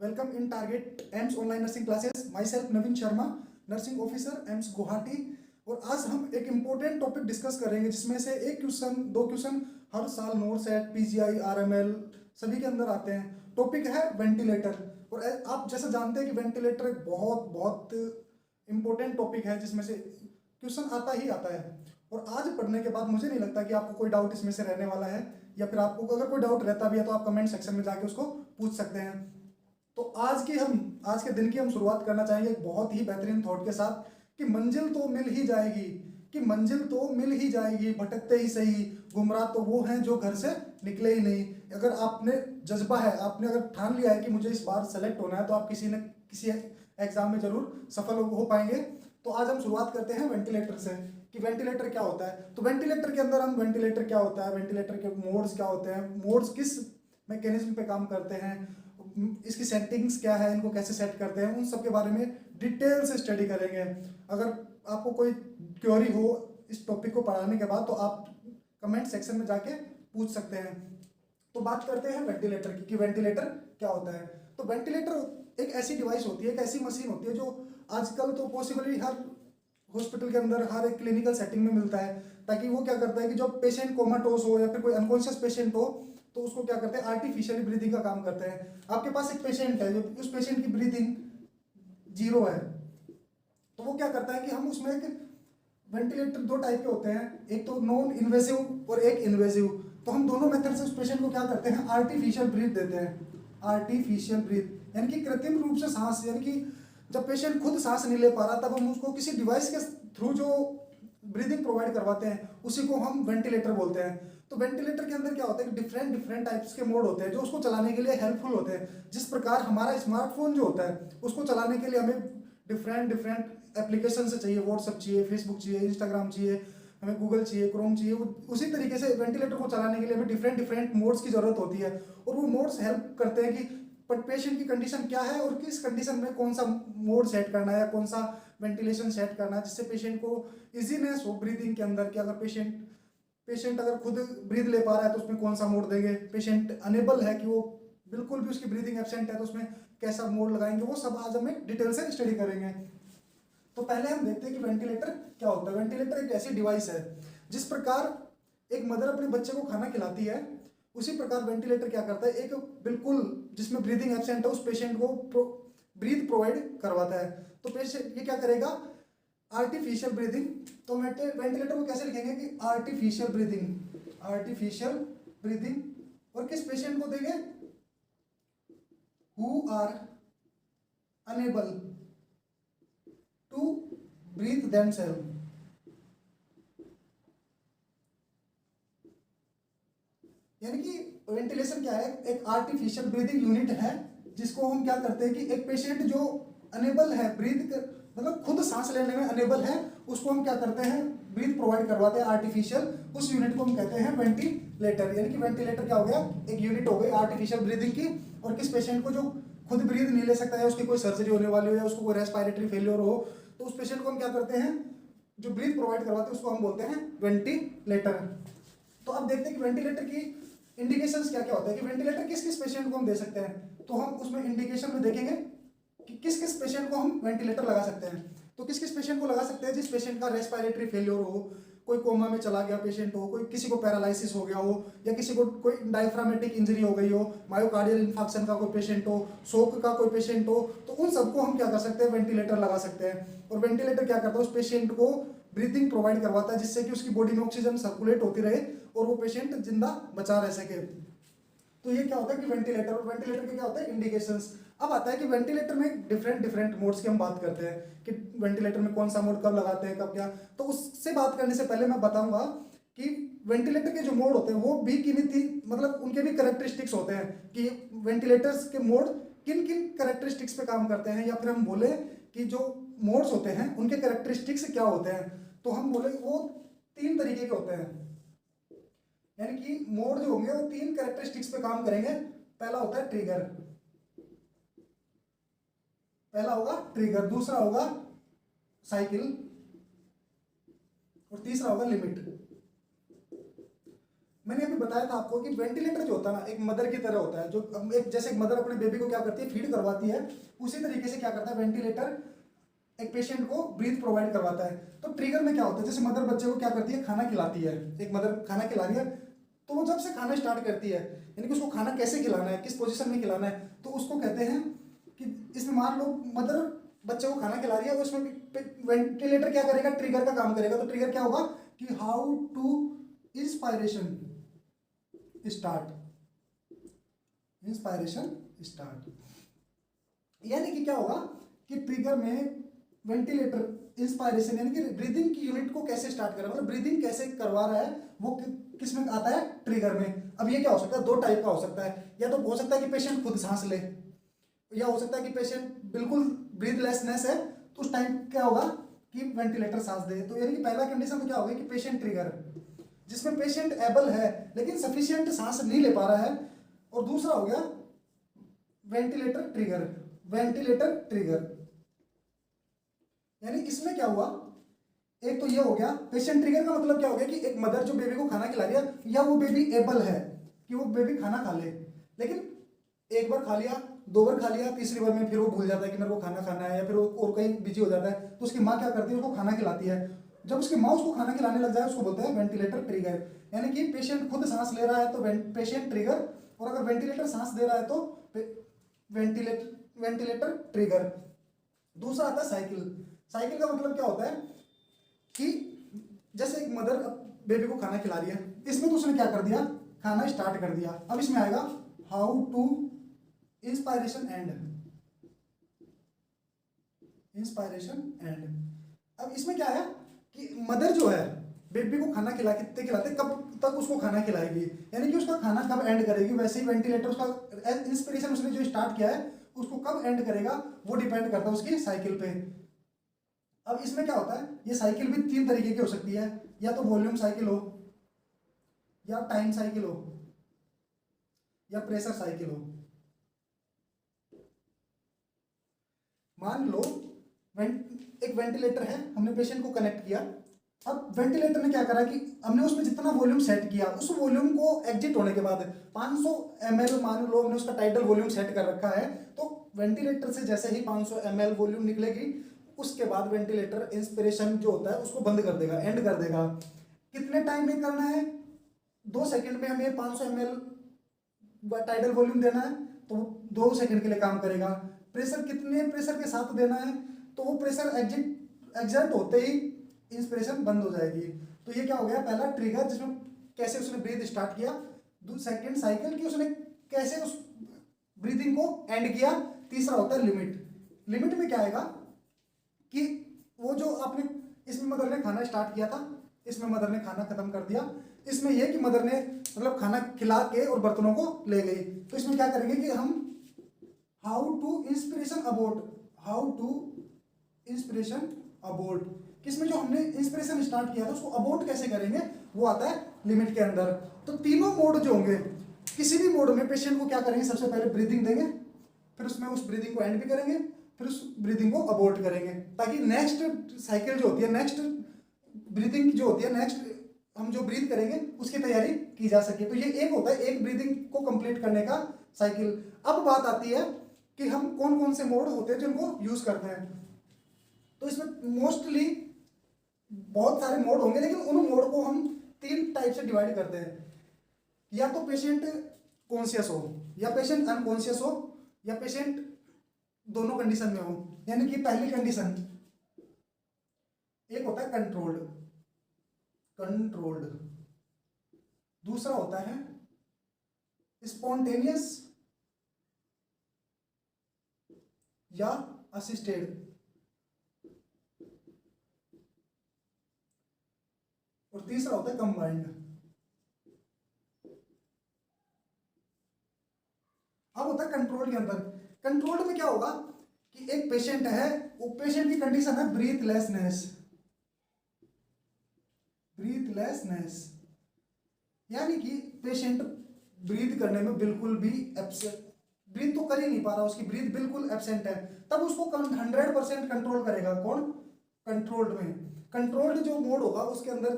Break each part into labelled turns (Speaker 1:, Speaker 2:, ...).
Speaker 1: Welcome in Target AIIMS online nursing classes. My self Naveen Sharma, nursing officer AIIMS Guwahati. और आज हम एक important topic discuss करेंगे जिसमें से एक क्वेश्चन, दो क्वेश्चन हर साल नोट सेट, पीजीआई, आरएमएल सभी के अंदर आते हैं। टॉपिक है वेंटिलेटर। और आप जैसे जानते हैं कि वेंटिलेटर एक बहुत बहुत इम्पोर्टेंट टॉपिक है जिसमें से क्वेश्चन आता ही आता है। और आज पढ़ने के बाद मुझे नहीं लगता कि आपको कोई डाउट इसमें से रहने वाला है, या फिर आपको अगर कोई डाउट रहता भी है तो आप कमेंट सेक्शन में जाके उसको पूछ सकते हैं। तो आज के दिन की हम शुरुआत करना चाहेंगे एक बहुत ही बेहतरीन थॉट के साथ कि मंजिल तो मिल ही जाएगी, कि मंजिल तो मिल ही जाएगी, भटकते ही सही, गुमराह तो वो हैं जो घर से निकले ही नहीं। अगर आपने जज्बा है, आपने अगर ठान लिया है कि मुझे इस बार सेलेक्ट होना है, तो आप किसी न किसी एग्जाम में जरूर सफल हो पाएंगे। तो आज हम शुरुआत करते हैं वेंटिलेटर से कि वेंटिलेटर क्या होता है। तो वेंटिलेटर के अंदर हम वेंटिलेटर क्या होता है, वेंटिलेटर के मोड्स क्या होते हैं, मोड्स किस मैकेनिज्म पे काम करते हैं, इसकी सेटिंग्स क्या है, इनको कैसे सेट करते हैं, उन सब के बारे में डिटेल से स्टडी करेंगे। अगर आपको कोई क्वेरी हो इस टॉपिक को पढ़ाने के बाद तो आप कमेंट सेक्शन में जाके पूछ सकते हैं। तो बात करते हैं वेंटिलेटर की कि वेंटिलेटर क्या होता है। तो वेंटिलेटर एक ऐसी डिवाइस होती है, एक ऐसी मशीन होती है जो आजकल तो पॉसिबली हर हॉस्पिटल के अंदर, हर एक क्लिनिकल सेटिंग में मिलता है। ताकि वो क्या करता है कि जब पेशेंट कोमाटोस हो या फिर कोई अनकॉन्शियस पेशेंट हो, तो उसको क्या करते हैं, आर्टिफिशियली ब्रीदिंग का काम करते हैं। आपके पास एक पेशेंट है, जो उस पेशेंट की ब्रीदिंग जीरो है, तो वो क्या करता है कि हम उसमें एक वेंटिलेटर, दो टाइप के होते हैं, एक तो नॉन इन्वेसिव और एक इन्वेसिव। तो हम दोनों मेथड से उस पेशेंट को क्या करते हैं, आर्टिफिशियल ब्रीथ देते हैं। आर्टिफिशियल ब्रीथ यानी कि कृत्रिम रूप से सांस, यानी कि जब पेशेंट खुद सांस नहीं ले पा रहा तब हम उसको किसी डिवाइस के थ्रू जो ब्रीदिंग प्रोवाइड करवाते हैं उसी को हम वेंटिलेटर बोलते हैं। तो वेंटिलेटर के अंदर क्या होता है कि डिफरेंट डिफरेंट टाइप्स के मोड होते हैं जो उसको चलाने के लिए हेल्पफुल होते हैं। जिस प्रकार हमारा स्मार्टफोन जो होता है उसको चलाने के लिए हमें डिफरेंट डिफरेंट एप्लीकेशन से चाहिए, व्हाट्सएप चाहिए, फेसबुक चाहिए, इंस्टाग्राम चाहिए, हमें गूगल चाहिए, क्रोम चाहिए। उसी तरीके से वेंटिलेटर को चलाने के लिए हमें डिफरेंट डिफरेंट मोड्स की जरूरत होती है। और वो मोड्स हेल्प करते हैं कि पेशेंट की कंडीशन क्या है और किस कंडीशन में कौन सा मोड सेट करना है या कौन सा वेंटिलेशन सेट करना है, जिससे पेशेंट को इजीनेस हो ब्रीदिंग के अंदर। कि अगर पेशेंट अगर खुद ब्रीद ले पा रहा है तो उसमें कौन सा मोड देंगे, पेशेंट अनेबल है कि वो बिल्कुल भी उसकी ब्रीदिंग एब्सेंट है तो उसमें कैसा मोड लगाएंगे, वो सब आज हमें डिटेल से स्टडी करेंगे। तो पहले हम देखते हैं कि वेंटिलेटर क्या होता है। वेंटिलेटर एक ऐसी डिवाइस है जिस प्रकार एक मदर अपने बच्चे को खाना खिलाती है, उसी प्रकार वेंटिलेटर क्या करता है, एक बिल्कुल जिसमें ब्रीदिंग एब्सेंट है उस पेशेंट को ब्रीथ प्रोवाइड करवाता है। तो पेशेंट ये क्या करेगा, आर्टिफिशियल ब्रीदिंग। तो वेंटिलेटर को कैसे लिखेंगे कि आर्टिफिशियल ब्रीदिंग, आर्टिफिशियल ब्रीदिंग। और किस पेशेंट को देंगे, who are unable to breathe themselves. यानी कि वेंटिलेशन क्या है, एक आर्टिफिशियल ब्रीदिंग यूनिट है जिसको हम क्या करते हैं कि एक पेशेंट जो अनेबल है ब्रीथ मतलब खुद सांस लेने में अनेबल है, उसको हम क्या करते हैं, ब्रीथ प्रोवाइड करवाते हैं आर्टिफिशियल। उस यूनिट को हम कहते हैं वेंटिलेटर। यानी कि वेंटिलेटर क्या हो गया, एक यूनिट हो गई आर्टिफिशियल ब्रीदिंग की। और किस पेशेंट को जो खुद ब्रीथ नहीं ले सकता है, उसकी कोई सर्जरी होने वाली हो या उसको कोई रेस्पिरेटरी फेलियर हो, तो उस पेशेंट को हम क्या करते हैं, जो ब्रीथ प्रोवाइड करवाते हैं उसको हम बोलते हैं वेंटिलेटर। तो अब देखते हैं कि वेंटिलेटर की इंडिकेशंस क्या क्या होता है, कि वेंटिलेटर किस किस पेशेंट को हम दे सकते हैं। तो हम उसमें इंडिकेशन में देखेंगे कि किस किस पेशेंट को हम वेंटिलेटर लगा सकते हैं। तो किस किस पेशेंट को लगा सकते हैं, जिस पेशेंट का रेस्पिरेटरी फेलियर हो, कोई कोमा में चला गया पेशेंट हो, कोई किसी को पैरालिसिस हो गया हो, या किसी को कोई डायफ्रामेटिक इंजरी हो गई हो, मायोकार्डियल इन्फेक्शन का कोई पेशेंट हो, शोक का कोई पेशेंट हो, तो उन सबको हम क्या कर सकते हैं, वेंटिलेटर लगा सकते हैं। और वेंटिलेटर क्या करता है, उस पेशेंट को ब्रीथिंग प्रोवाइड करवाता है जिससे कि उसकी बॉडी में ऑक्सीजन सर्कुलेट होती रहे और वो पेशेंट जिंदा बचा रह सके। तो ये क्या होता है कि वेंटिलेटर, और वेंटिलेटर के क्या होता है, इंडिकेशंस। अब आता है कि वेंटिलेटर में डिफरेंट डिफरेंट मोड्स की हम बात करते हैं कि वेंटिलेटर में कौन सा मोड कब लगाते हैं, कब क्या। तो उससे बात करने से पहले मैं बताऊंगा कि वेंटिलेटर के जो मोड होते हैं वो भी मतलब उनके भी करेक्टरिस्टिक्स होते हैं कि वेंटिलेटर्स के मोड किन किन करेक्टरिस्टिक्स पे काम करते हैं, या फिर हम बोले कि जो मोड्स होते हैं उनके करेक्टरिस्टिक्स क्या होते हैं। तो हम बोले वो तीन तरीके के होते हैं। यानी कि मोड जो होंगे वो तीन कैरेक्टरिस्टिक्स पे काम करेंगे। पहला होता है ट्रिगर, पहला होगा ट्रिगर, दूसरा होगा साइकिल, और तीसरा होगा लिमिट। मैंने अभी बताया था आपको कि वेंटिलेटर जो होता है ना एक मदर की तरह होता है, जो एक जैसे एक मदर अपने बेबी को क्या करती है, फीड करवाती है, उसी तरीके से क्या करता है वेंटिलेटर एक पेशेंट को ब्रीथ प्रोवाइड करवाता है। तो ट्रिगर में क्या होता है, जैसे मदर बच्चे को क्या करती है, खाना खिलाती है, एक मदर खाना खिला रही है, तो वो जब से खाना स्टार्ट करती है, यानी कि उसको खाना कैसे खिलाना है, किस पोजीशन में खिलाना है, तो उसको कहते हैं कि इसमें मान लो मदर बच्चे को खाना खिला रही है, उसमें वेंटिलेटर क्या करेगा, ट्रिगर का काम करेगा। तो ट्रिगर क्या होगा कि हाउ टू इंस्पायरेशन स्टार्ट, यानी कि क्या होगा कि ट्रिगर में वेंटिलेटर इंस्पायरेशन यानी कि ब्रीदिंग की यूनिट को कैसे स्टार्ट कर रहा है, मतलब ब्रीदिंग कैसे करवा रहा है, वो किस में आता है, ट्रिगर में। अब ये क्या हो सकता है, दो टाइप का हो सकता है, या तो हो सकता है कि पेशेंट खुद सांस ले, या हो सकता है कि पेशेंट बिल्कुल ब्रीथलेसनेस है, तो उस टाइम क्या होगा कि वेंटिलेटर सांस दे। तो यानी कि पहला कंडीशन तो क्या होगा कि पेशेंट ट्रिगर, जिसमें पेशेंट एबल है लेकिन सफिशिएंट सांस नहीं ले पा रहा है, और दूसरा हो गया वेंटिलेटर ट्रिगर। यानी इसमें क्या हुआ, एक तो ये हो गया पेशेंट ट्रिगर का मतलब क्या हो गया कि एक मदर जो बेबी को खाना खिला रही है, या वो बेबी एबल है कि वो बेबी खाना खा ले, लेकिन एक बार खा लिया, दो बार खा लिया, तीसरी बार में फिर वो भूल जाता है कि मेरे को खाना खाना है, या फिर वो और कहीं बिजी हो जाता है, तो उसकी माँ क्या करती है, उसको खाना खिलाती है। जब उसकी माँ उसको खाना खिलाने लग जाए उसको बोलते हैं वेंटिलेटर ट्रिगर। यानी कि पेशेंट खुद सांस ले रहा है तो पेशेंट ट्रिगर, और अगर वेंटिलेटर सांस दे रहा है तो वेंटिलेटर ट्रिगर। दूसरा आता है साइकिल का मतलब क्या होता है कि जैसे एक मदर बेबी को खाना खिला रही है, इसमें तो उसने क्या कर दिया, खाना स्टार्ट कर दिया। अब इसमें आएगा हाउ टू इंस्पायरेशन एंड। अब इसमें क्या है कि मदर जो है बेबी को खाना खिलाते खिलाते कब तक उसको खाना खिलाएगी, यानी कि उसका खाना कब एंड करेगी, वैसे ही वेंटिलेटर उसका इंस्पिरेशन उसने जो स्टार्ट किया है उसको कब एंड करेगा वो डिपेंड करता है उसकी साइकिल पे। अब इसमें क्या होता है, ये साइकिल भी तीन तरीके की हो सकती है, या तो वॉल्यूम साइकिल हो, या टाइम साइकिल हो, या प्रेशर साइकिल हो। मान लो एक वेंटिलेटर है, हमने पेशेंट को कनेक्ट किया, अब वेंटिलेटर ने क्या करा कि हमने उसमें जितना वॉल्यूम सेट किया, उस वॉल्यूम को एग्जिट होने के बाद 500 ml मान लो हमने उसका टाइडल वॉल्यूम सेट कर रखा है, तो वेंटिलेटर से जैसे ही 500 ml वॉल्यूम निकलेगी, उसके बाद वेंटिलेटर इंस्पिरेशन जो होता है उसको बंद कर देगा, एंड कर देगा। कितने टाइम में करना है, 2 सेकंड में हमें 500 ml टाइडल वॉल्यूम देना है, तो 2 सेकंड के लिए काम करेगा। प्रेशर कितने प्रेशर के साथ देना है, तो वो प्रेशर एग्जर्ट होते ही इंस्पिरेशन बंद हो जाएगी। तो ये क्या हो गया, पहला ट्रिगर जिसमें कैसे उसने ब्रीथ स्टार्ट किया, सेकंड साइकिल की उसने कैसे उस ब्रीदिंग को एंड किया, तीसरा होता है लिमिट में क्या आएगा कि वो जो आपने इसमें मदर ने खाना स्टार्ट किया था, इसमें मदर ने खाना खत्म कर दिया, इसमें यह कि मदर ने मतलब खाना खिला के और बर्तनों को ले गई। तो इसमें क्या करेंगे कि हम हाउ टू इंस्पिरेशन अबोर्ट, किसमें जो हमने इंस्पिरेशन स्टार्ट किया था उसको अबोर्ट कैसे करेंगे, वो आता है लिमिट के अंदर। तो तीनों मोड जो होंगे, किसी भी मोड में पेशेंट को क्या करेंगे, सबसे पहले ब्रीदिंग देंगे, फिर उसमें उस ब्रीदिंग को एंड भी करेंगे, फिर उस ब्रीदिंग को अबोर्ट करेंगे, ताकि नेक्स्ट साइकिल जो होती है, नेक्स्ट ब्रीदिंग जो होती है, नेक्स्ट हम जो ब्रीथ करेंगे उसकी तैयारी की जा सके। तो ये एक होता है एक ब्रीदिंग को कंप्लीट करने का साइकिल। अब बात आती है कि हम कौन कौन से मोड होते हैं जिनको यूज करते हैं। तो इसमें मोस्टली बहुत सारे मोड होंगे, लेकिन उन मोड को हम 3 टाइप से डिवाइड करते हैं, या तो पेशेंट कॉन्शियस हो, या पेशेंट अनकॉन्शियस हो, या पेशेंट दोनों कंडीशन में हो। यानी कि पहली कंडीशन एक होता है कंट्रोल्ड, दूसरा होता है स्पॉन्टेनियस या असिस्टेड, और तीसरा होता है कंबाइंड। अब होता है कंट्रोल के अंदर, कंट्रोल में क्या होगा कि एक पेशेंट है, वो पेशेंट की कंडीशन है ब्रीथलेसनेस, यानी कि पेशेंट ब्रीथ करने में बिल्कुल भी एब्सेंट, ब्रीथ तो कर ही नहीं पा रहा, उसकी ब्रीथ बिल्कुल एब्सेंट है, तब उसको 100% कंट्रोल करेगा कौन, कंट्रोल्ड में। कंट्रोल्ड जो मोड होगा उसके अंदर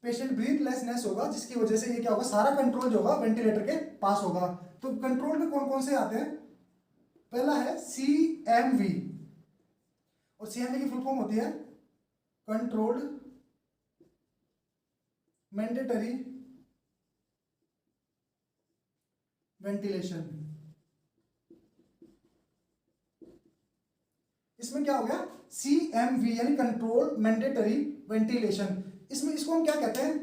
Speaker 1: पेशेंट ब्रीथलेसनेस होगा, जिसकी वजह से ये क्या होगा, सारा कंट्रोल जो होगा वेंटिलेटर के पास होगा। तो कंट्रोल में कौन कौन से आते हैं, पहला है CMV, और CMV की फुल फॉर्म होती है कंट्रोल्ड मैंडेटरी वेंटिलेशन। इसमें क्या हो गया, CMV यानी कंट्रोल मैंडेटरी वेंटिलेशन। इसमें इसको हम क्या कहते हैं,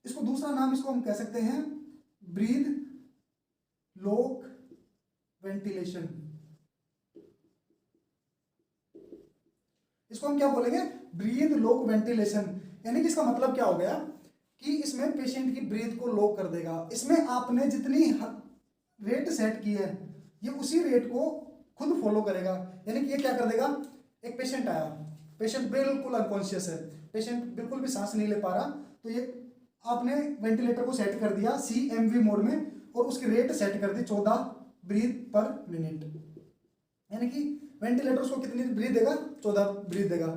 Speaker 1: इसको दूसरा नाम इसको हम कह सकते हैं ब्रीद लोक वेंटिलेशन। इसको हम क्या बोलेंगे, ब्रीद लोक वेंटिलेशन। यानी कि इसका मतलब क्या हो गया कि इसमें पेशेंट की ब्रीथ को लॉक कर देगा। इसमें आपने जितनी रेट सेट की है ये उसी रेट को खुद फॉलो करेगा। यानी कि ये क्या कर देगा, एक पेशेंट आया, पेशेंट बिल्कुल अनकॉन्शियस है, पेशेंट बिल्कुल भी सांस नहीं ले पा रहा, तो ये आपने वेंटिलेटर को सेट कर दिया CMV मोड में और उसकी रेट सेट कर दी 14 ब्रीथ पर मिनट। यानी कि वेंटिलेटर उसको कितनी ब्रीथ देगा, 14 ब्रीथ देगा।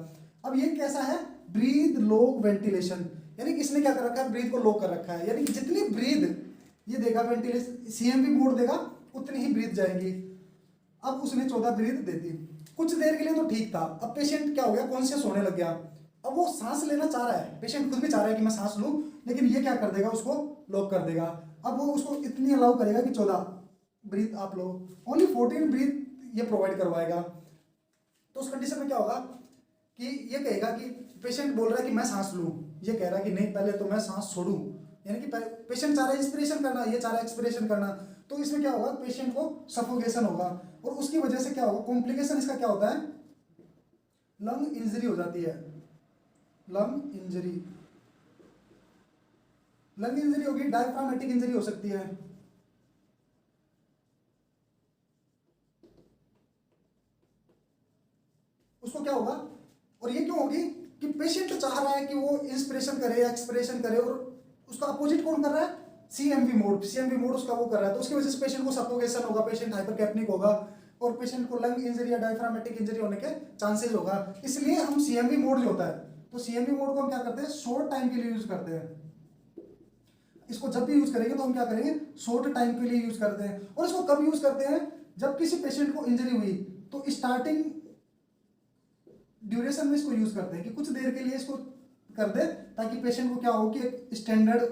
Speaker 1: अब ये कैसा है, ब्रीथ लॉक वेंटिलेशन, यानी कि इसने क्या कर रखा है, ब्रीथ को लॉक कर रखा है। यानी कि जितनी ब्रीथ ये देगा वेंटिलेशन CMV मोड देगा उतनी ही ब्रीथ जाएंगी। अब उसने 14 ब्रीथ दे दी, कुछ देर के लिए तो ठीक था। अब पेशेंट क्या हो गया, कॉन्शियस होने लग गया। अब वो सांस लेना चाह रहा है, पेशेंट खुद भी चाह रहा है कि मैं सांस लूं, लेकिन ये क्या कर देगा, उसको लॉक कर देगा। अब वो उसको इतनी अलाउ करेगा कि 14 ब्रीथ आप लो, ओनली 14 ब्रीथ ये प्रोवाइड करवाएगा। तो उस कंडीशन में क्या होगा कि ये कहेगा कि पेशेंट बोल रहा है कि मैं सांस लूं, ये कह रहा है कि नहीं पहले तो मैं सांस छोड़ूं। यानी कि पेशेंट चाह रहा है इंस्पिरेशन करना, ये चाह रहा है एक्सपिरेशन करना। तो इसमें क्या होगा, पेशेंट को सफोकेशन होगा, और उसकी वजह से क्या होगा, कॉम्प्लिकेशन इसका क्या होता है, लंग इंजरी हो जाती है। लंग इंजरी, लंग इंजरी होगी, डायफ्रामेटिक इंजरी हो सकती है। उसको क्या होगा, और ये क्यों होगी कि पेशेंट चाह रहा है कि वो इंस्पिरेशन करे या एक्सपिरेशन करे, और उसका अपोजिट कौन कर रहा है, CMV मोड उसका वो कर रहा है। तो उसकी वजह से पेशेंट को सफोकेशन होगा, पेशेंट हाइपरकैप्निक होगा, और पेशेंट को लंग इंजरी या डायफ्रामेटिक इंजरी होने के चांसेस होगा। इसलिए हम CMV मोड जो होता है, तो CMV मोड को हम क्या करते हैं, शॉर्ट टाइम के लिए यूज करते हैं। इसको जब भी यूज करेंगे तो हम क्या करेंगे, शॉर्ट टाइम के लिए यूज करते हैं। और इसको कब यूज करते हैं, जब किसी पेशेंट को इंजरी हुई तो स्टार्टिंग ड्यूरेशन में इसको यूज करते हैं कि कुछ देर के लिए इसको कर दे, ताकि पेशेंट को क्या हो कि एक स्टैंडर्ड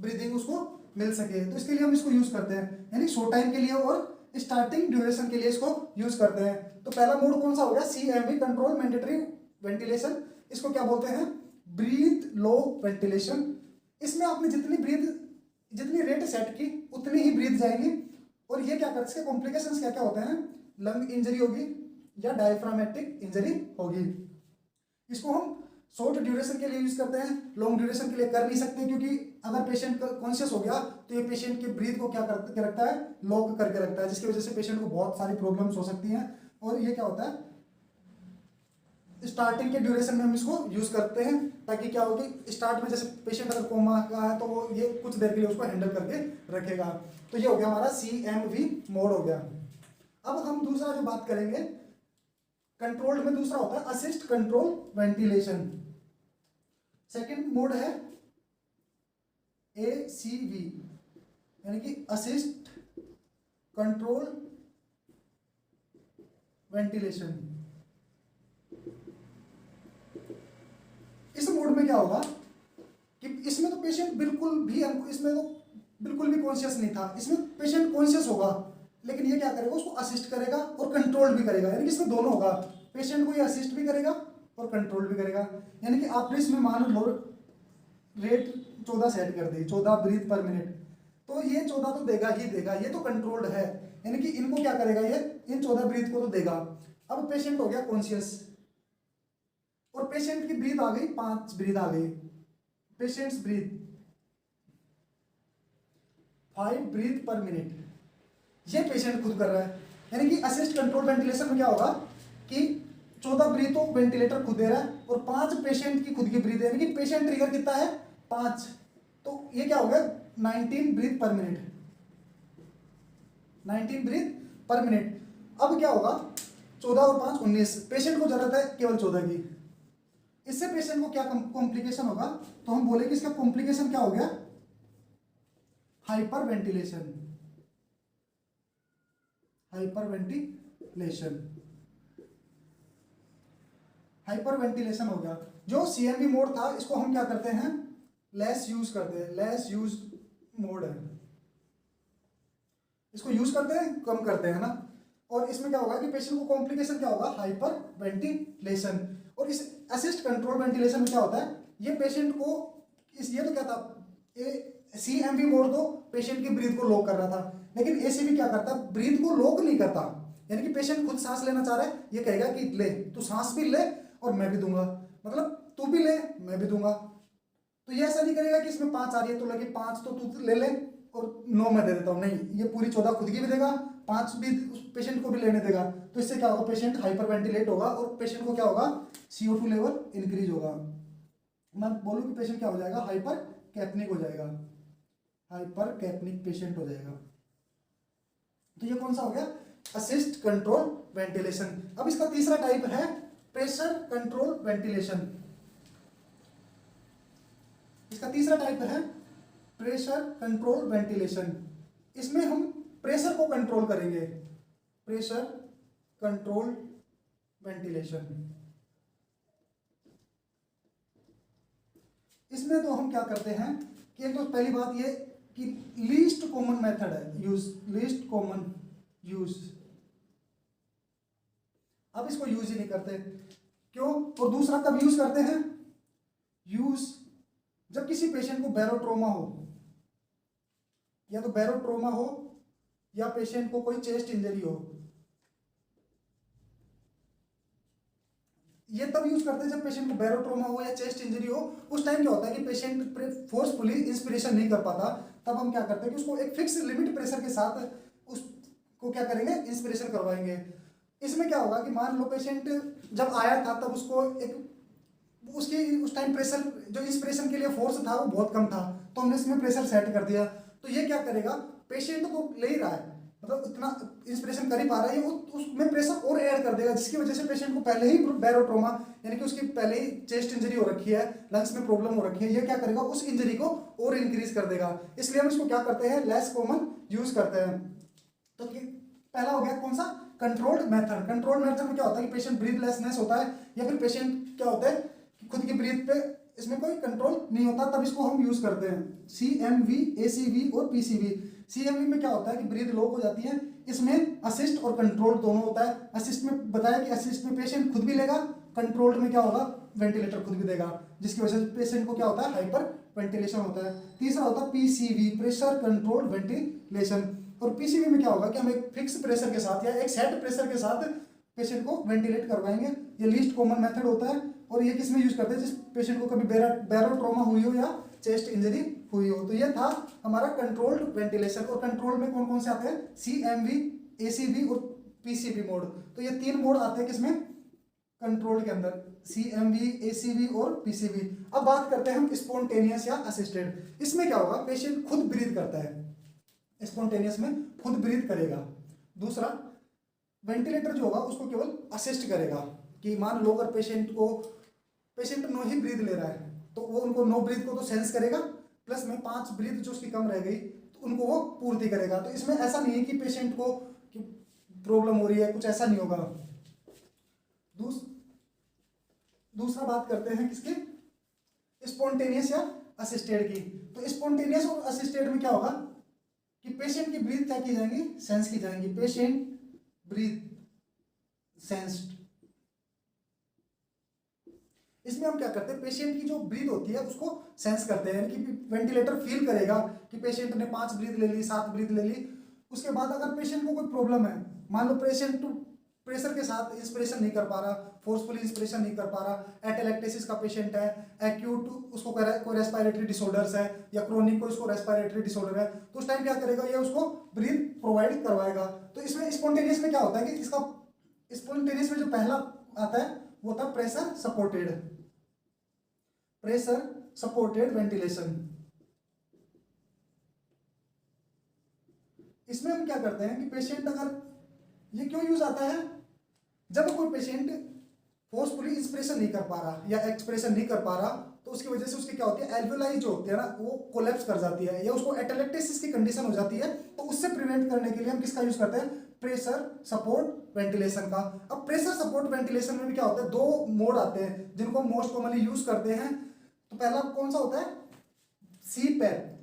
Speaker 1: ब्रीदिंग उसको मिल सके। तो इसके लिए हम इसको यूज करते हैं, यानी शॉर्ट टाइम के लिए और स्टार्टिंग ड्यूरेशन के लिए इसको यूज करते हैं। तो पहला मोड कौन सा हो गया, CMV कंट्रोल मैंडेटरी वेंटिलेशन। इसको क्या बोलते हैं, ब्रीथ लो वेंटिलेशन। इसमें आपने जितनी रेट सेट की उतनी ही ब्रीथ जाएंगी। और ये क्या करते हैं, कॉम्प्लिकेशंस क्या क्या होते हैं, लंग इंजरी होगी या डायफ्रामेटिक इंजरी होगी। इसको हम शॉर्ट ड्यूरेशन के लिए यूज करते हैं, लॉन्ग ड्यूरेशन के लिए कर नहीं सकते, क्योंकि अगर पेशेंट कॉन्शियस हो गया तो ये पेशेंट की ब्रीथ को क्या करके रखता है, लॉक करके रखता है, जिसकी वजह से पेशेंट को बहुत सारी प्रॉब्लम्स हो सकती हैं। और ये क्या होता है, स्टार्टिंग के ड्यूरेशन में हम इसको यूज करते हैं, ताकि क्या होगी, स्टार्ट में जैसे पेशेंट अगर कोमा का है तो वो ये कुछ देर के लिए उसको हैंडल करके रखेगा। तो ये हो गया हमारा CMV मोड हो गया। अब हम दूसरा जो बात करेंगे, कंट्रोल्ड में दूसरा होता है assist control ventilation. Second mode है ACV, यानी कि असिस्ट कंट्रोल वेंटिलेशन। इस मोड में क्या होगा कि इसमें तो पेशेंट बिल्कुल भी कॉन्शियस नहीं था। इसमें पेशेंट कॉन्शियस होगा, लेकिन ये क्या करेगा, उसको असिस्ट करेगा और कंट्रोल भी करेगा। यानी कि इसमें दोनों होगा, पेशेंट को ये असिस्ट भी करेगा और कंट्रोल भी करेगा। यानी कि आपने इसमें मान लो रेट 14 सेट कर दी, 14 ब्रीथ पर मिनट, तो ये 14 तो देगा ही देगा, ये तो कंट्रोल्ड है। यानी कि इनको क्या करेगा, ये इन 14 ब्रीथ को तो देगा। अब पेशेंट हो गया कॉन्शियस और पेशेंट की ब्रीथ आ गई, 5 ब्रीथ आ गई, patients breath 5 breath per minute, ये पेशेंट खुद कर रहा है। यानी कि असिस्ट कंट्रोल वेंटिलेशन में क्या होगा कि 14 ब्रीथ तो वेंटिलेटर खुद दे रहा है और 5 पेशेंट की खुद की ब्रीथ है। यानी कि पेशेंट ट्रिगर कितना है, 5, तो ये क्या हो गया, 19 breathe per minute, 19 breathe per minute. अब क्या होगा, 14 और 5 19, पेशेंट को जरूरत है केवल 14 की। इससे पेशेंट को क्या कॉम्प्लिकेशन होगा, तो हम बोले कि इसका कॉम्प्लिकेशन क्या हो गया, hyper ventilation, hyper ventilation, hyper ventilation हो गया। जो सीएमवी मोड था इसको हम क्या करते हैं, लेस यूज करते हैं, लेस यूज मोड है, इसको यूज करते हैं, कम करते हैं ना। और इसमें क्या होगा कि पेशेंट को कॉम्प्लिकेशन क्या होगा, हाइपर वेंटिलेशन। और इस असिस्ट कंट्रोल वेंटिलेशन में क्या होता है, ये पेशेंट को ये तो क्या था, सीएमवी मोड तो पेशेंट की ब्रीथ को लॉक कर रहा था, लेकिन एसीवी क्या करता है, ब्रीथ को लॉक नहीं करता। यानी कि पेशेंट खुद सांस लेना चाह रहा है, ये कहेगा कि ले तू सांस भी ले और मैं भी दूंगा, मतलब तू भी ले मैं भी दूंगा। तो ये ऐसा नहीं करेगा कि इसमें 5 आ रही है तो लगे 5 तो तू ले ले और 9 मैं दे देता हूं, नहीं, ये पूरी 14 खुद की भी देगा, 5 भी उस पेशेंट को भी लेने देगा। तो इससे क्या होगा, पेशेंट हाइपर वेंटिलेट होगा और पेशेंट को क्या होगा, CO2 लेवल इंक्रीज होगा। मैं बोलूं कि पेशेंट क्या हो जाएगा, हाइपर कैप्निक हो जाएगा, हाइपर कैप्निक पेशेंट हो जाएगा। तो ये कौन सा हो गया, असिस्ट कंट्रोल वेंटिलेशन। अब इसका तीसरा टाइप है प्रेशर कंट्रोल वेंटिलेशन। इसका तीसरा टाइप है प्रेशर कंट्रोल वेंटिलेशन। इसमें हम प्रेशर को कंट्रोल करेंगे, प्रेशर कंट्रोल वेंटिलेशन। इसमें तो हम क्या करते हैं कि एक तो पहली बात ये कि लीस्ट कॉमन मेथड है यूज, लीस्ट कॉमन यूज। अब इसको यूज ही नहीं करते, क्यों। और दूसरा कब यूज करते हैं, यूज जब किसी पेशेंट को बैरोट्रोमा हो, या तो बैरोट्रोमा हो या पेशेंट को कोई चेस्ट इंजरी हो। ये तब यूज करते हैं जब पेशेंट को बैरोट्रोमा हो या चेस्ट इंजरी हो। उस टाइम क्या होता है कि पेशेंट फोर्सफुली इंस्पिरेशन नहीं कर पाता, तब हम क्या करते हैं कि उसको एक फिक्स लिमिट प्रेशर के साथ उसको क्या करेंगे, इंस्पिरेशन करवाएंगे। इसमें क्या होगा कि मान लो पेशेंट जब आया था तब उसको एक उसकी उस टाइम प्रेशर जो इंस्पिरेशन के लिए फोर्स था वो बहुत कम था, तो हमने इसमें प्रेशर सेट कर दिया। तो ये क्या करेगा, पेशेंट तो ले ही रहा है, मतलब इतना इंस्पिरेशन कर ही पा रहा है, ये उसमें प्रेशर और ऐड कर देगा, जिसकी वजह से पेशेंट को पहले ही बैरोट्रोमा यानी कि उसकी पहले ही चेस्ट इंजरी हो रखी है, लंग्स में प्रॉब्लम हो रखी है, ये क्या करेगा, उस इंजरी को और इंक्रीज कर देगा। इसलिए हम इसको क्या करते हैं, लेस कॉमन यूज करते हैं। तो पहला हो गया कौन सा, कंट्रोल्ड मेथड। कंट्रोल्ड मेथड में क्या होता है कि पेशेंट ब्रीथलेसनेस होता है, या फिर पेशेंट क्या होता है खुद की ब्रीथ पे इसमें कोई कंट्रोल नहीं होता, तब इसको हम यूज करते हैं। CMV, ACV और PCV। CMV में क्या होता है कि ब्रीथ लॉक हो जाती है, इसमें असिस्ट और कंट्रोल दोनों होता है। असिस्ट में बताया कि असिस्ट में पेशेंट खुद भी लेगा, कंट्रोल्ड में क्या होगा, वेंटिलेटर खुद भी देगा, जिसकी वजह से पेशेंट को क्या होता है, हाइपर वेंटिलेशन होता है। तीसरा होता है PCV, प्रेशर कंट्रोल वेंटिलेशन। और PCV में क्या होगा कि हम एक फिक्स प्रेशर के साथ या एक सेट प्रेशर के साथ पेशेंट को वेंटिलेट करवाएंगे। ये लीस्ट कॉमन मेथड होता है, और ये किसमें यूज करते हैं, जिस पेशेंट को कभी बैरोट्रोमा हुई हो या चेस्ट इंजरी हुई हो। तो ये था हमारा कंट्रोल्ड वेंटिलेशन। और कंट्रोल में कौन कौन से आते हैं, CMV, ACV और PCV मोड। तो ये 3 मोड आते हैं किसमें, कंट्रोल के अंदर, CMV, ACV और PCV। अब बात करते हैं हम स्पॉन्टेनियस या असिस्टेड। इसमें क्या होगा, पेशेंट खुद ब्रीथ करता है, स्पॉन्टेनियस में खुद ब्रीथ करेगा। दूसरा, वेंटिलेटर जो होगा उसको केवल असिस्ट करेगा, कि मान लो अगर पेशेंट नो ही ब्रीथ ले रहा है तो वो उनको नो ब्रीथ को तो सेंस करेगा, प्लस में 5 ब्रीथ जो उसकी कम रह गई तो उनको वो पूर्ति करेगा। तो इसमें ऐसा नहीं है कि पेशेंट को प्रॉब्लम हो रही है, कुछ ऐसा नहीं होगा। दूसरा बात करते हैं किसके, स्पॉन्टेनियस या असिस्टेड की। तो स्पॉन्टेनियस और असिस्टेड में क्या होगा कि पेशेंट की ब्रीथ क्या की जाएंगी, सेंस की जाएंगी, पेशेंट ब्रीथ सेंस्ड। इसमें हम क्या करते हैं, पेशेंट की जो ब्रीथ होती है उसको सेंस करते हैं, यानी कि वेंटिलेटर फील करेगा कि पेशेंट ने 5 ब्रीथ ले ली, 7 ब्रीथ ले ली। उसके बाद अगर पेशेंट को कोई प्रॉब्लम है, मान लो पेशेंट प्रेशर के साथ इंस्पिरेशन नहीं कर पा रहा, फोर्सफुली इंस्पिरेशन नहीं कर पा रहा, एटेलेक्टेसिस का पेशेंट है, एक्यूट उसको कोई रेस्पिरेटरी डिसऑर्डर्स है, या क्रोनिक को इसको रेस्पिरेटरी डिसऑर्डर है, तो उस टाइम क्या करेगा, ये उसको ब्रीथ प्रोवाइड करवाएगा। तो इसमें स्पॉन्टेनियस में क्या होता है कि इसका स्पॉन्टेनियस में जो पहला आता है वो था pressure supported, pressure supported ventilation. इसमें हम क्या करते हैं कि पेशेंट अगर, ये क्यों यूज आता है, जब कोई पेशेंट फोर्सफुली इंस्पिरेशन नहीं कर पा रहा या एक्सप्रेशन नहीं कर पा रहा, तो उसकी वजह से उसकी क्या होती है, एल्वेलाई जो होती है ना वो कोलैप्स कर जाती है या उसको एटेलेक्टेसिस की कंडीशन हो जाती है। तो उससे प्रिवेंट करने के लिए हम किसका यूज करते हैं, प्रेशर सपोर्ट वेंटिलेशन का। अब प्रेशर सपोर्ट वेंटिलेशन में भी क्या होता है, दो मोड आते हैं जिनको मोस्ट कॉमनली यूज करते हैं। तो पहला कौन सा होता है, सीपैप।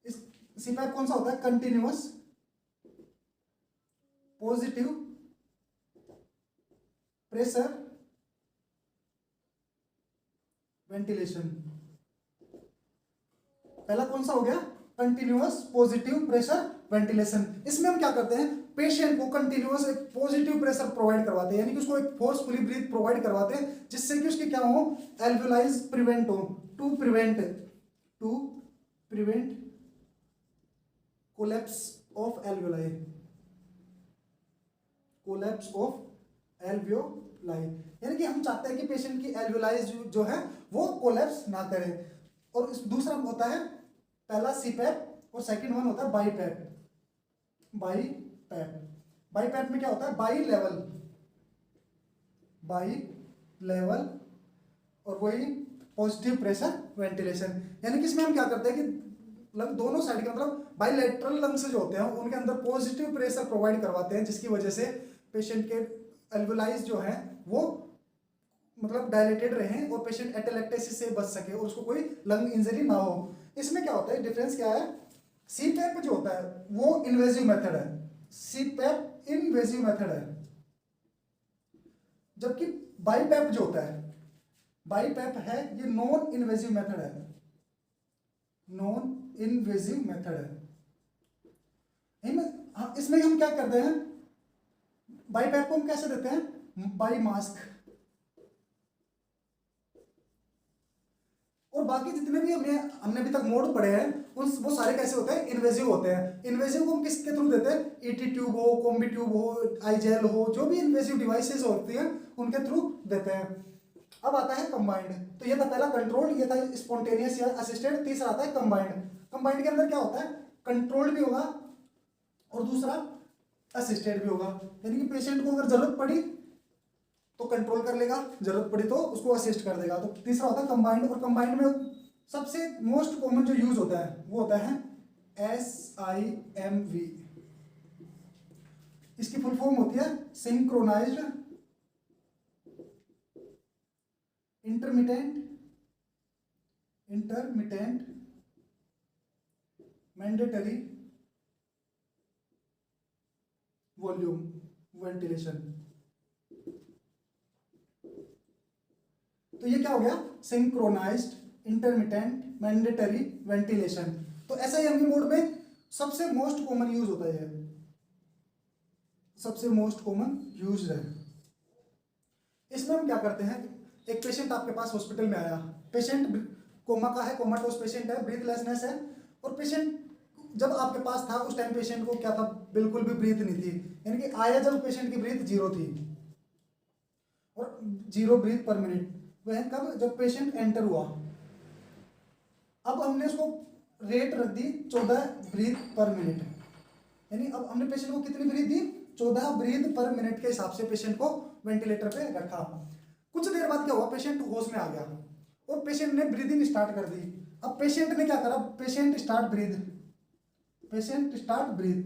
Speaker 1: इस सीपैप कौन सा होता है, कंटिन्यूअस पॉजिटिव प्रेशर वेंटिलेशन। पहला कौन सा हो गया, कंटिन्यूअस पॉजिटिव प्रेशर वेंटिलेशन। इसमें हम क्या करते हैं, पेशेंट को कंटिन्यूअस एक पॉजिटिव प्रेशर प्रोवाइड करवाते हैं, यानी कि उसको एक फोर्सफुली ब्रीथ प्रोवाइड करवाते हैं जिससे कि उसकी क्या हो, एल्वेलाइज प्रिवेंट हो, to prevent collapse of alveoli, यानी कि हम चाहते हैं कि पेशेंट की एल्वेलाइज जो है वो कोलैप्स ना करे। और दूसरा होता है, पहला सीपैप और सेकंड वन होता है बाईपैप में क्या होता है, बाई लेवल और वही पॉजिटिव प्रेशर वेंटिलेशन। यानी कि इसमें हम क्या करते हैं कि दोनों साइड के मतलब बाइलेटरल लंग्स जो होते हैं उनके अंदर पॉजिटिव प्रेशर प्रोवाइड करवाते हैं जिसकी वजह से पेशेंट के एल्वेलाइज जो है वो मतलब डायलेटेड रहें और पेशेंट एटेलेक्टेसिस से बच सके और उसको कोई लंग इंजरी ना हो। इसमें क्या होता है, डिफरेंस क्या है, सीपैप जो होता है वो इन्वेजिव मेथड है, सीपैप इन्वेजिव मेथड है, जबकि बाईपैप जो होता है, बाईपैप है ये नॉन इन्वेजिव मेथड है, इसमें हम क्या करते हैं, बाईपैप को हम कैसे देते हैं, बाई मास्क। और बाकी जितने भी हमने अभी तक मोड पढ़े हैं वो सारे कैसे होते हैं, इन्वेजिव होते हैं। इन्वेजिव को हम किसके थ्रू देते हैं, ईटी ट्यूब हो, कॉम्बी ट्यूब हो, आईजेल हो, जो भी इन्वेजिव डिवाइसेस होती हैं उनके थ्रू देते हैं। अब आता है कंबाइंड। तो ये था पहला कंट्रोल, ये था स्पॉन्टेनियस या असिस्टेड। तीसरा आता है कंबाइंड। कंबाइंड के अंदर क्या होता है, कंट्रोल भी होगा और दूसरा असिस्टेड भी होगा, यानी कि पेशेंट को अगर जरूरत पड़ी तो कंट्रोल कर लेगा, जरूरत पड़ी तो उसको असिस्ट कर देगा। तो तीसरा होता है कंबाइंड। और कंबाइंड में सबसे मोस्ट कॉमन जो यूज होता है वो होता है SIMV। इसकी फुल फॉर्म होती है synchronised intermittent mandatory volume ventilation. तो ये क्या हो गया, सिंक्रोनाइज्ड इंटरमिटेंट मैंडेटरी वेंटिलेशन। तो SIMV मोड में सबसे मोस्ट कॉमन यूज होता है, सबसे मोस्ट कॉमन यूज है। इसमें हम क्या करते हैं, एक पेशेंट आपके पास हॉस्पिटल में आया, पेशेंट कोमा का है, कोमाटोस पेशेंट है, ब्रीथलेसनेस है। और पेशेंट जब आपके पास था उस टाइम पेशेंट को क्या था, बिल्कुल भी ब्रीथ नहीं थी, यानी कि आया जब पेशेंट की ब्रीथ 0 थी और 0 ब्रीथ पर मिनट। वह कब, जब पेशेंट एंटर हुआ। अब हमने उसको रेट रख दी 14 ब्रीथ पर मिनट, यानी अब हमने पेशेंट को कितनी ब्रीथ दी, 14 ब्रीथ पर मिनट के हिसाब से पेशेंट को वेंटिलेटर पे रखा। कुछ देर बाद क्या हुआ, पेशेंट होश में आ गया और पेशेंट ने ब्रीदिंग स्टार्ट कर दी। अब पेशेंट ने क्या करा, पेशेंट स्टार्ट ब्रीथ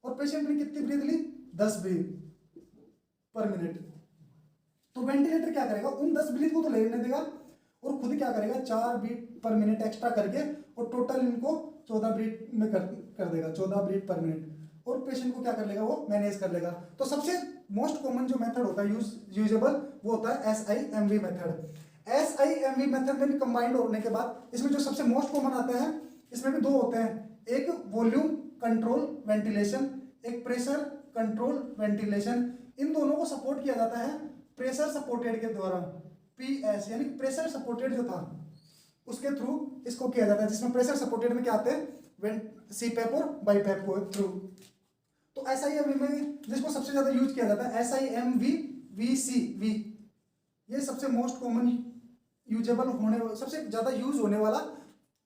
Speaker 1: और पेशेंट ने कितनी ब्रीथ ली, 10 ब्रीथ पर मिनट। तो वेंटिलेटर क्या करेगा, उन 10 ब्रीथ को तो लेने देगा और खुद क्या करेगा, 4 ब्रीथ पर मिनट एक्स्ट्रा करके और टोटल इनको 14 ब्रीथ में कर देगा, 14 ब्रीथ पर मिनट। और पेशेंट को क्या कर लेगा, वो मैनेज कर लेगा। तो सबसे मोस्ट कॉमन जो मेथड होता है यूजेबल वो होता है SIMV मेथड। SIMV मेथड में भी कंबाइंड होने के बाद इसमें जो सबसे मोस्ट कॉमन आता है, इसमें भी 2 होते हैं, एक वॉल्यूम कंट्रोल वेंटिलेशन, एक प्रेशर कंट्रोल वेंटिलेशन। इन दोनों को सपोर्ट किया जाता है प्रेशर सपोर्टेड के द्वारा, PS, यानी प्रेशर सपोर्टेड जो था उसके थ्रू इसको किया जाता है, जिसमें प्रेशर सपोर्टेड में क्या आते हैं, सीपैप और बाईपैप को थ्रू। तो SIMV में जिसको सबसे ज्यादा यूज किया जाता है SIMV VCV, ये सबसे मोस्ट कॉमन यूजेबल होने, सबसे ज्यादा यूज होने वाला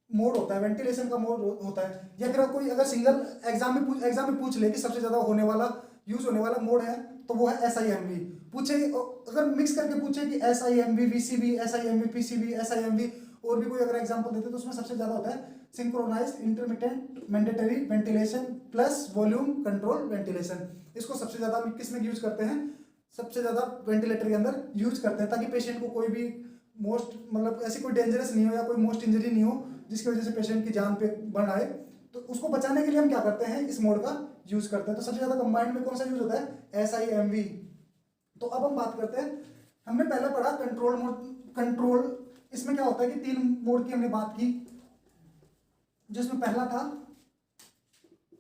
Speaker 1: मोड होता है, वेंटिलेशन का मोड होता है। या फिर कोई अगर सिंगल एग्जाम में पूछ ले कि सबसे ज्यादा यूज होने वाला मोड है, तो वो है SIMV। पूछे अगर मिक्स करके पूछे कि SIMV VCV, SIMV PCV, SIMV और भी कोई अगर एग्जांपल देते तो उसमें सबसे ज्यादा होता है synchronised intermittent mandatory ventilation plus volume control ventilation. इसको सबसे ज्यादा किस में यूज करते हैं, सबसे ज्यादा वेंटिलेटर के अंदर यूज करते हैं, ताकि पेशेंट को कोई भी मोस्ट मतलब ऐसी कोई डेंजरस नहीं हो या कोई मोस्ट इंजरी नहीं हो जिसकी वजह से पेशेंट की जान पे बन आए, तो उसको बचाने के लिए हम क्या करते हैं, इस मोड का यूज करते हैं। तो सबसे ज्यादा कंबाइंड में कौन सा यूज होता है, SIMV। तो अब हम बात करते हैं, हमने पहले पढ़ा कंट्रोल मोड। कंट्रोल इसमें क्या होता है कि 3 मोड की हमने बात की, जिसमें पहला था,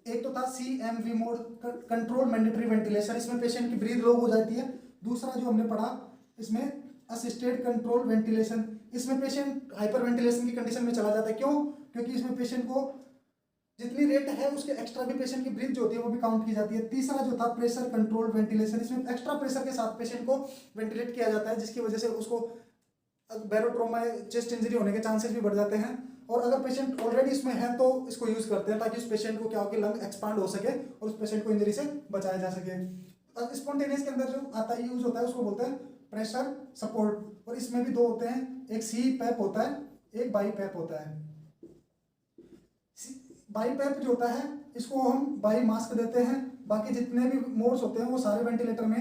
Speaker 1: एक तो था CMV mode, control mandatory ventilation, इसमें पेशेंट की ब्रीथ लो हो जाती है। दूसरा जो हमने पढ़ा इसमें असिस्टेड कंट्रोल वेंटिलेशन, इसमें पेशेंट हाइपर वेंटिलेशन की कंडीशन में चला जाता है। क्यों? क्योंकि इसमें पेशेंट को जितनी रेट है उसके एक्स्ट्रा भी पेशेंट की ब्रीथ जो होती है वो भी काउंट की जाती है। तीसरा जो था प्रेशर कंट्रोल वेंटिलेशन, इसमें एक्स्ट्रा प्रेशर के साथ पेशेंट को वेंटिलेट किया जाता है, जिसकी वजह से उसको बैरोट्रोमा चेस्ट इंजरी होने के चांसेस भी बढ़ जाते हैं। और अगर पेशेंट ऑलरेडी इसमें है तो इसको यूज करते हैं ताकि उस पेशेंट को क्या हो कि लंग एक्सपांड हो सके और उस पेशेंट को इंजरी से बचाया जा सके। स्पॉन्टेनियस के अंदर जो आता है यूज होता है उसको बोलते हैं प्रेशर सपोर्ट, और इसमें भी 2 होते हैं, एक CPAP होता है, एक BiPAP होता है। BiPAP जो होता है इसको हम बाई मास्क देते हैं, बाकी जितने भी मोड्स होते हैं वो सारे वेंटिलेटर में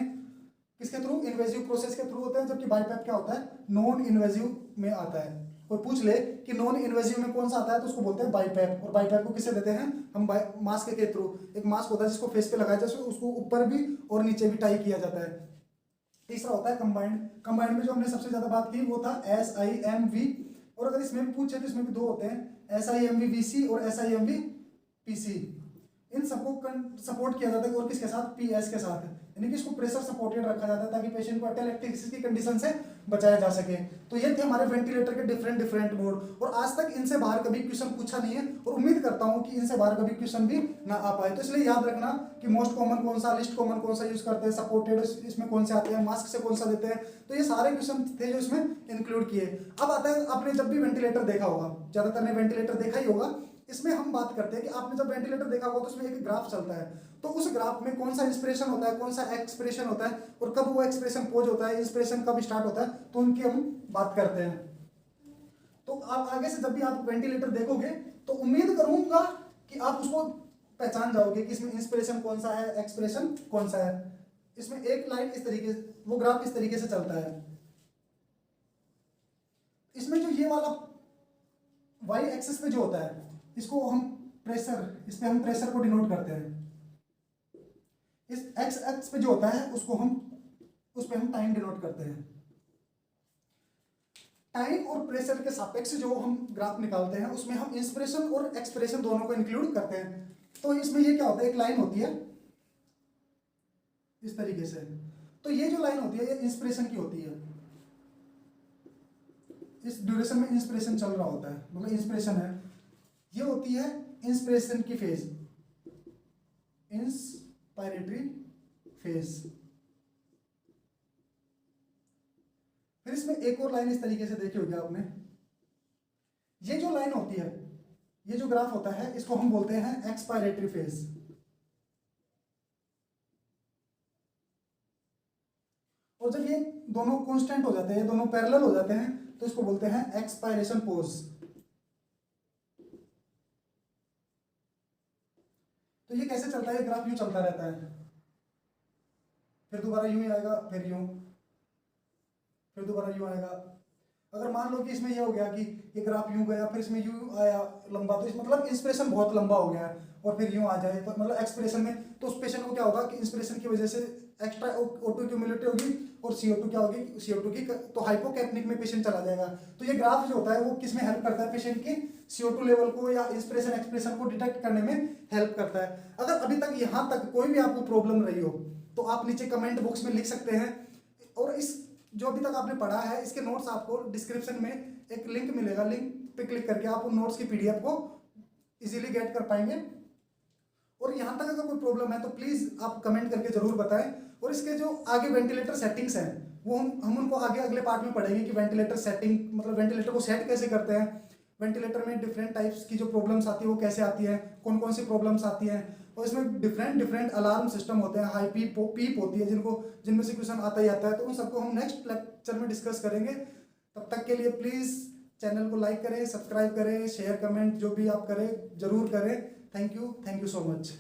Speaker 1: किसके थ्रू, इन्वेजिव प्रोसेस के थ्रू होते हैं, जबकि BiPAP क्या होता है, नॉन इन्वेजिव में आता है। कोई पूछ ले कि नॉन इन्वेजिव में कौन सा आता है तो उसको बोलते हैं BiPAP। और BiPAP को किससे देते हैं हम, मास्क के थ्रू। एक मास्क होता है जिसको फेस पे लगाया जाए, उसको ऊपर भी और नीचे भी टाई किया जाता है। तीसरा होता है कंबाइंड। कंबाइंड में जो हमने सबसे ज्यादा बात की वो था SIMV, और अगर इसमें भी पूछे तो इसमें भी 2 होते हैं, SIMV VC और SIMV PC। इन सबको सपोर्ट किया जाता है और किसके साथ, PS के साथ, यानी कि इसको प्रेशर सपोर्टेड रखा जाता है ताकि पेशेंट को एटेलेक्टिसिस की कंडीशन से बचाया जा सके। तो ये थे हमारे वेंटिलेटर के डिफरेंट मोड, और आज तक इनसे बाहर कभी क्वेश्चन पूछा नहीं है, और उम्मीद करता हूं कि इनसे बाहर कभी क्वेश्चन भी ना आ पाए। तो इसलिए याद रखना कि मोस्ट कॉमन कौन सा, लिस्ट कॉमन कौन सा यूज करते हैं, सपोर्टेड इसमें कौन से आते हैं, मास्क से कौन सा देते हैं। तो ये सारे क्वेश्चन थे जो इसमें इंक्लूड किए। अब आता है, आपने जब भी वेंटिलेटर देखा होगा, ज्यादातर ने वेंटिलेटर देखा ही होगा, इसमें हम बात करते हैं कि आपने जब वेंटिलेटर देखा होगा तो उसमें एक ग्राफ चलता है, तो उस ग्राफ में कौन सा इंस्पिरेशन होता है, कौन सा एक्सप्रेशन होता है, और कब वो एक्सप्रेशन पोज होता है, इंस्पिरेशन कब स्टार्ट होता है, तो उनकी हम बात करते हैं। तो आप आगे से जब भी आप वेंटिलेटर देखोगे तो उम्मीद करूंगा कि आप उसको पहचान जाओगे कि इसमें इंस्पिरेशन कौन सा है, एक्सप्रेशन कौन सा है। इसमें एक लाइन इस तरीके, वो ग्राफ इस तरीके से चलता है। इसमें जो ये वाला वाई एक्सिस पे जो होता है इसको हम प्रेशर, इसमें हम प्रेशर को डिनोट करते हैं। इस एक्स एक्स पे जो होता है उसको हम, उस पे हम टाइम डिनोट करते हैं। टाइम और प्रेशर के सापेक्ष जो हम ग्राफ निकालते हैं उसमें हम इंस्पिरेशन और एक्सप्रेशन दोनों को इंक्लूड करते हैं। तो इसमें ये क्या होता है, एक लाइन होती है इस तरीके से, तो ये जो लाइन होती है ये इंस्पिरेशन की होती है। इस ड्यूरेशन में इंस्पिरेशन चल रहा होता है, मतलब इंस्पिरेशन है, ये होती है इंस्पिरेशन की फेज, इंस्पायरेटरी फेज। फिर इसमें एक और लाइन इस तरीके से देखी होगी आपने, ये जो लाइन होती है, ये जो ग्राफ होता है इसको हम बोलते हैं एक्सपायरेटरी फेज। और जब ये दोनों कांस्टेंट हो जाते हैं, दोनों पैरेलल हो जाते हैं, तो इसको बोलते हैं एक्सपायरेशन पोज। तो ये कैसे चलता है, ग्राफ यूं चलता रहता है, फिर दोबारा यूं ही आएगा, फिर यूं, फिर दोबारा यूं आएगा। अगर मान लो कि इसमें ये हो गया कि ये ग्राफ यूं गया, फिर इसमें यूं आया लंबा, तो इस मतलब इंस्पिरेशन बहुत लंबा हो गया है, और फिर यूं आ जाए तो मतलब एक्सपिरेशन में, तो उस पेशेंट को क्या होगा कि इंस्पिरेशन की वजह से एक्स्ट्रा O2 एक्यूमुलेट होगी, और CO2 क्या होगी, CO2 की, तो हाइपोकैप्निक में पेशेंट चला जाएगा। तो ये ग्राफ जो होता है वो किस में हेल्प करता है, पेशेंट की CO2 लेवल को या इंस्पिरेशन एक्सप्रेशन को डिटेक्ट करने में हेल्प करता है। अगर अभी तक यहाँ तक कोई भी आपको प्रॉब्लम रही हो तो आप नीचे कमेंट बॉक्स में लिख सकते हैं, और इस जो अभी तक आपने पढ़ा है इसके नोट्स आपको डिस्क्रिप्शन में एक लिंक मिलेगा, लिंक पे क्लिक करके आप उन नोट्स की PDF को इजीली गेट कर पाएंगे। और यहाँ तक अगर कोई प्रॉब्लम है तो प्लीज आप कमेंट करके जरूर बताएं। और इसके जो आगे वेंटिलेटर सेटिंग्स हैं वो हम उनको आगे अगले पार्ट में पढ़ेंगे कि वेंटिलेटर सेटिंग मतलब वेंटिलेटर को सेट कैसे करते हैं, वेंटिलेटर में डिफरेंट टाइप्स की जो प्रॉब्लम्स आती है वो कैसे आती है, कौन कौन सी प्रॉब्लम्स आती हैं, और इसमें डिफरेंट डिफरेंट अलार्म सिस्टम होते हैं, हाई पीप पीप होती है, जिनमें से क्वेश्चन आता ही आता है। तो उन सबको हम नेक्स्ट लेक्चर में डिस्कस करेंगे। तब तक के लिए प्लीज़ चैनल को लाइक करें, सब्सक्राइब करें, शेयर कमेंट जो भी आप करें जरूर करें। Thank you so much.